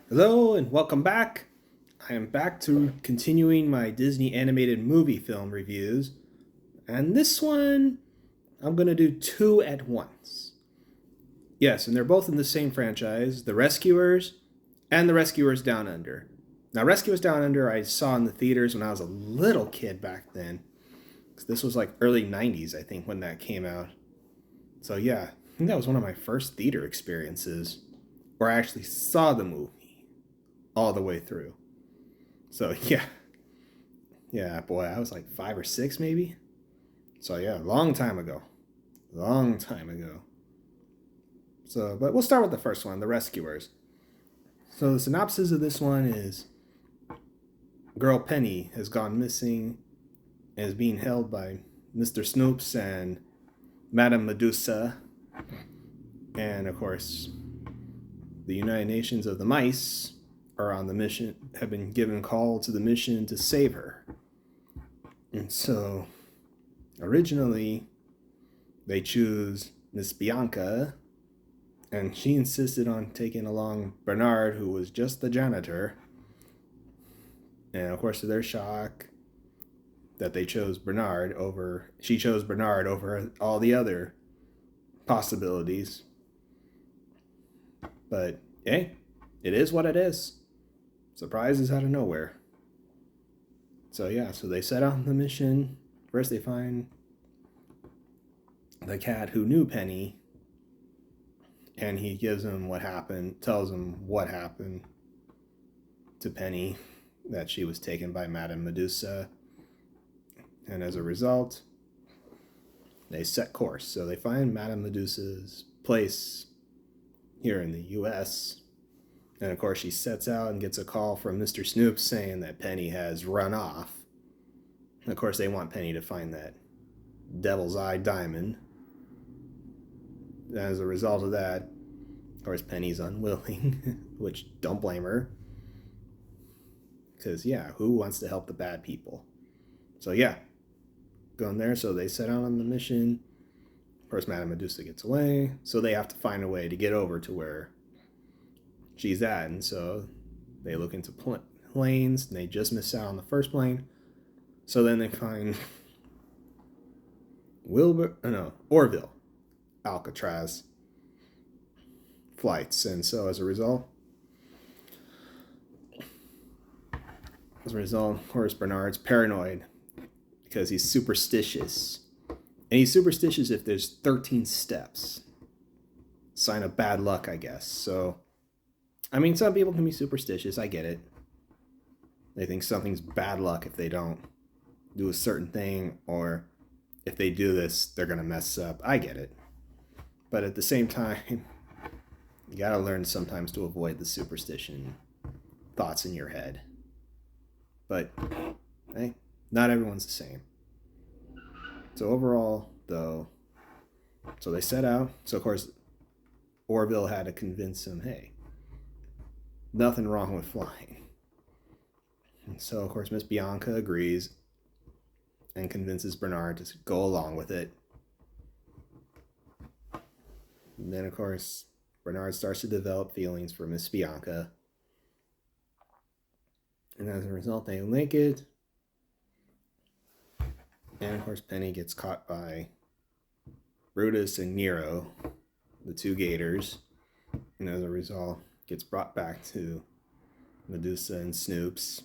Hello and welcome back. I am back to continuing my Disney animated movie film reviews. And this one, I'm going to do two at once. Yes, and they're both in the same franchise, The Rescuers and The Rescuers Down Under. Now, Rescuers Down Under I saw in the theaters when I was a little kid back then. This was like early 90s, I think, when that came out. So, yeah, I think that was one of my first theater experiences where I actually saw the movie all the way through. So, yeah, boy, I was like 5 or 6 maybe. So yeah, long time ago, long time ago. So, but we'll start with the first one, The Rescuers. So the synopsis of this one is: girl Penny has gone missing and is being held by Mr. Snoops and Madame Medusa, and of course, the United Nations of the Mice are on the mission, have been given call to the mission to save her. And so, originally, they choose Miss Bianca, and she insisted on taking along Bernard, who was just the janitor. And of course, to their shock, that she chose Bernard over all the other possibilities. But hey, it is what it is. Surprises out of nowhere. So yeah, so they set out on the mission. First, they find the cat who knew Penny, and he gives him what happened, tells him what happened to Penny, that she was taken by Madame Medusa. And as a result, they set course. So they find Madame Medusa's place here in the US. And of course, she sets out and gets a call from Mr. Snoops saying that Penny has run off. And of course, they want Penny to find that Devil's Eye diamond. And as a result of that, of course, Penny's unwilling, which don't blame her. Because, yeah, who wants to help the bad people? So, yeah, going there. So they set out on the mission. Of course, Madame Medusa gets away. So they have to find a way to get over to where she's at. And so they look into planes, and they just miss out on the first plane. So then they find Orville, Alcatraz flights. And so as a result, of course, Bernard's paranoid because he's superstitious. And he's superstitious if there's 13 steps. Sign of bad luck, I guess. So, I mean, some people can be superstitious. I get it. They think something's bad luck if they don't do a certain thing, or if they do this, they're going to mess up. I get it. But at the same time, you got to learn sometimes to avoid the superstition thoughts in your head. But, hey, not everyone's the same. So overall, though, so they set out. So, of course, Orville had to convince him, hey, nothing wrong with flying. And so, of course, Miss Bianca agrees and convinces Bernard to go along with it. And then, of course, Bernard starts to develop feelings for Miss Bianca. And as a result, they link it. And of course, Penny gets caught by Brutus and Nero, the two gators. And as a result, gets brought back to Medusa and Snoops.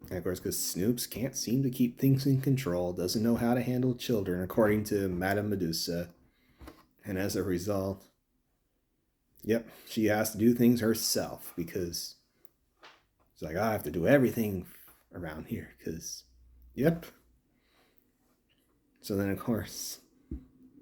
And of course, because Snoops can't seem to keep things in control, doesn't know how to handle children, according to Madame Medusa. And as a result, yep, she has to do things herself because she's like, I have to do everything around here because, yep. So then, of course,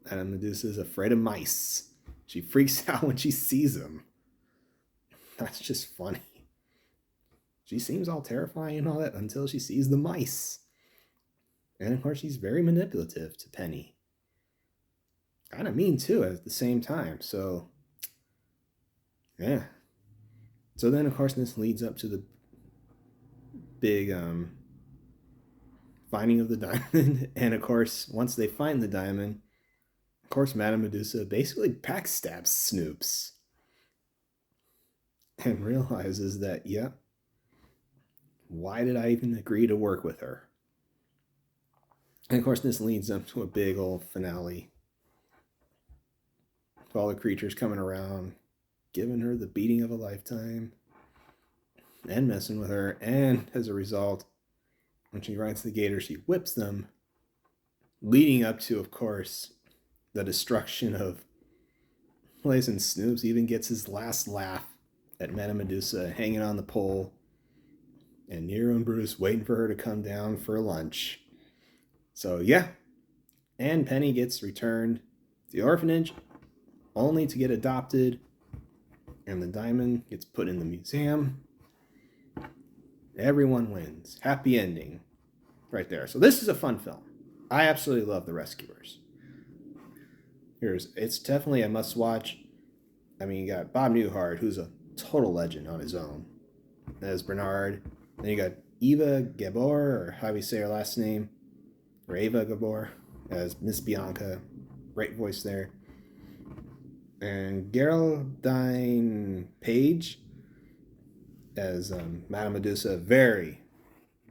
Madame Medusa is afraid of mice. She freaks out when she sees them. That's just funny. She seems all terrifying and all that until she sees the mice. And of course, she's very manipulative to Penny. Kind of mean too at the same time. So, yeah. So then, of course, this leads up to the big finding of the diamond. And of course, once they find the diamond, of course, Madame Medusa basically backstabs Snoops. and realizes that, yeah, why did I even agree to work with her? And of course, this leads up to a big old finale. With all the creatures coming around, giving her the beating of a lifetime, and messing with her. And as a result, when she rides the gator, she whips them, leading up to, of course, the destruction of place. And Snoops even gets his last laugh at Madame Medusa hanging on the pole, and Nero and Bruce waiting for her to come down for lunch. So, yeah. And Penny gets returned to the orphanage only to get adopted, and the diamond gets put in the museum. Everyone wins. Happy ending right there. So this is a fun film. I absolutely love The Rescuers. It's definitely a must watch. I mean, you got Bob Newhart, who's a total legend on his own, as Bernard. Then you got Eva Gabor, or how we say her last name, or Eva Gabor, as Miss Bianca. Great voice there. And Geraldine Page as Madame Medusa. Very,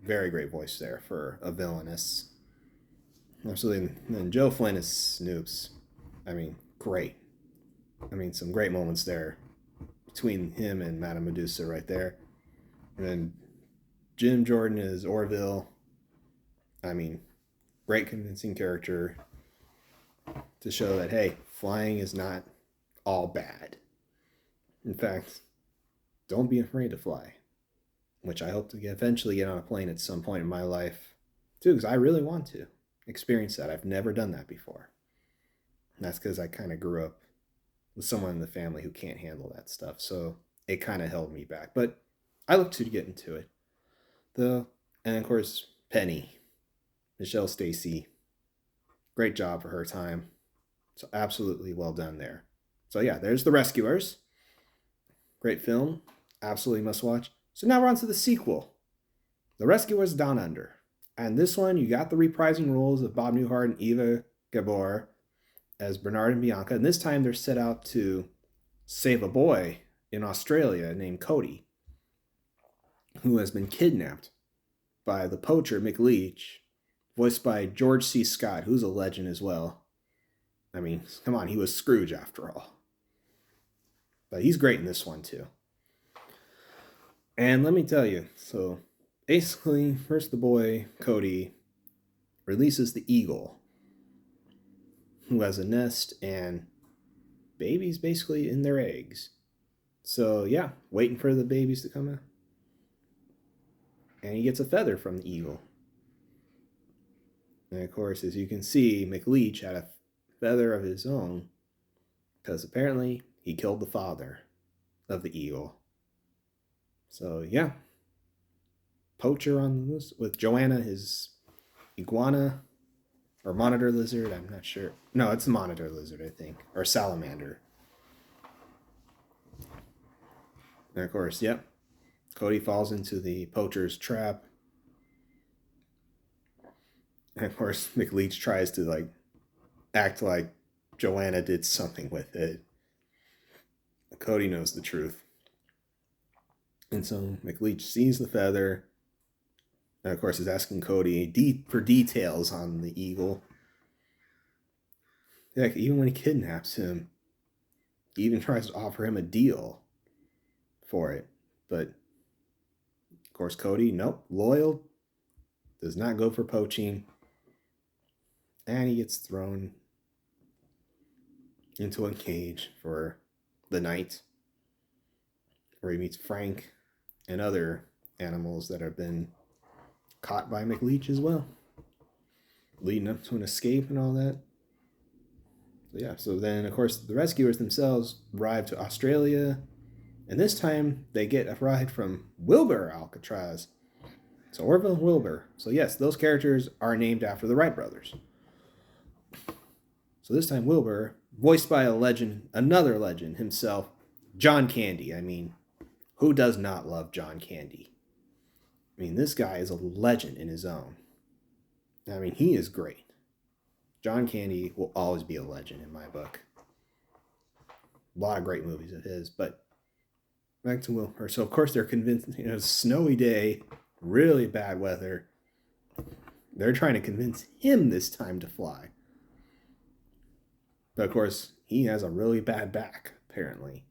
very great voice there for a villainess. Absolutely. And then Joe Flynn is Snoops. I mean, great. I mean, some great moments there between him and Madame Medusa right there. And then Jim Jordan is Orville. I mean, great convincing character to show that, hey, flying is not all bad. In fact, don't be afraid to fly, which I hope to eventually get on a plane at some point in my life too, because I really want to experience that. I've never done that before. And that's because I kind of grew up with someone in the family who can't handle that stuff, so it kind of held me back. But I look to get into it. And of course, Penny, Michelle Stacy, great job for her time. So absolutely well done there. So yeah, there's The Rescuers. Great film. Absolutely must watch. So now we're on to the sequel, The Rescuers Down Under. And this one, you got the reprising roles of Bob Newhart and Eva Gabor as Bernard and Bianca. And this time they're set out to save a boy in Australia named Cody, who has been kidnapped by the poacher McLeach, voiced by George C. Scott, who's a legend as well. I mean, come on, he was Scrooge after all. But he's great in this one too. And let me tell you, so basically, first the boy, Cody, releases the eagle, who has a nest and babies basically in their eggs. So yeah, waiting for the babies to come out. And he gets a feather from the eagle. And of course, as you can see, McLeach had a feather of his own, because apparently he killed the father of the eagle. So yeah, poacher on the list with Joanna, his iguana or monitor lizard. I'm not sure. No, it's a monitor lizard, I think, or salamander. And of course, yep, Cody falls into the poacher's trap. And of course, McLeach tries to act like Joanna did something with it. Cody knows the truth. And so McLeach sees the feather, and of course is asking Cody for details on the eagle. Heck, even when he kidnaps him, he even tries to offer him a deal for it. But of course, Cody, nope, loyal, does not go for poaching, and he gets thrown into a cage for the night, where he meets Frank and other animals that have been caught by McLeach as well, leading up to an escape and all that. So yeah, so then of course the rescuers themselves arrive to Australia, and this time they get a ride from Wilbur Alcatraz. So Orville and Wilbur. So yes, those characters are named after the Wright brothers. So this time Wilbur, voiced by a legend, another legend himself, John Candy. I mean, who does not love John Candy? I mean, this guy is a legend in his own. I mean, he is great. John Candy will always be a legend in my book. A lot of great movies of his, but back to Wilbur. So of course they're convinced, snowy day, really bad weather. They're trying to convince him this time to fly. But of course, he has a really bad back, apparently.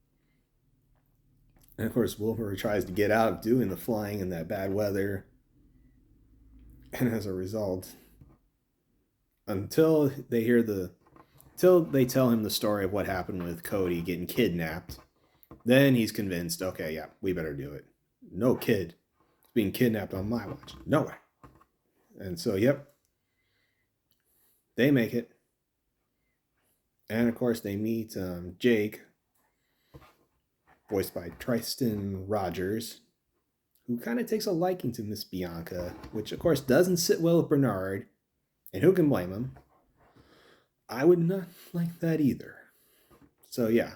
And of course, Wilbur tries to get out of doing the flying in that bad weather. And as a result, until they tell him the story of what happened with Cody getting kidnapped, then he's convinced, okay, yeah, we better do it. No kid is being kidnapped on my watch. No way. And so, yep, they make it. And of course, they meet Jake, voiced by Tristan Rogers, who kind of takes a liking to Miss Bianca, which of course doesn't sit well with Bernard. And who can blame him? I would not like that either. So yeah,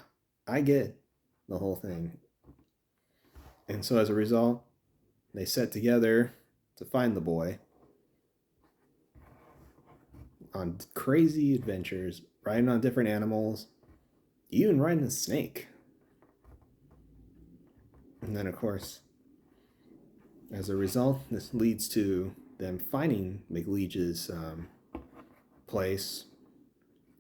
I get the whole thing. And so as a result, they set together to find the boy on crazy adventures, riding on different animals, even riding a snake. And then, of course, as a result, this leads to them finding McLeach's place,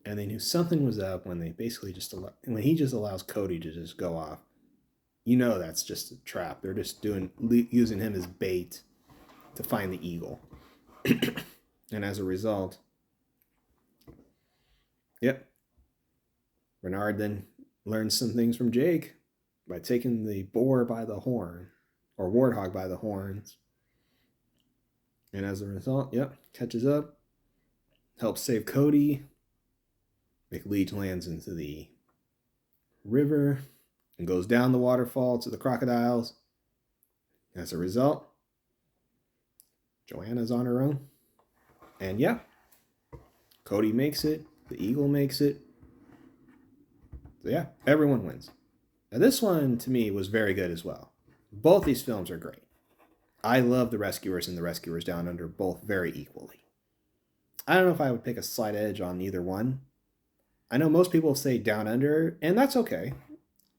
and they knew something was up when they basically when he just allows Cody to just go off. That's just a trap. They're just using him as bait to find the eagle. And as a result, yep, Bernard then learns some things from Jake by taking the boar by the horn, or warthog by the horns. And as a result, yep, catches up, helps save Cody. McLeach lands into the river and goes down the waterfall to the crocodiles. As a result, Joanna's on her own. And yeah, Cody makes it, the eagle makes it. So yeah, everyone wins. Now this one, to me, was very good as well. Both these films are great. I love The Rescuers and The Rescuers Down Under both very equally. I don't know if I would pick a slight edge on either one. I know most people say Down Under, and that's okay.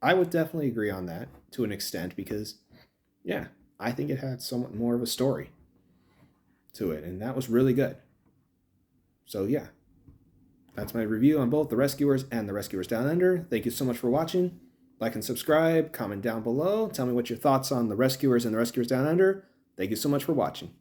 I would definitely agree on that to an extent because, yeah, I think it had somewhat more of a story to it, and that was really good. So yeah, that's my review on both The Rescuers and The Rescuers Down Under. Thank you so much for watching. Like and subscribe, comment down below. Tell me what your thoughts on The Rescuers and The Rescuers Down Under. Thank you so much for watching.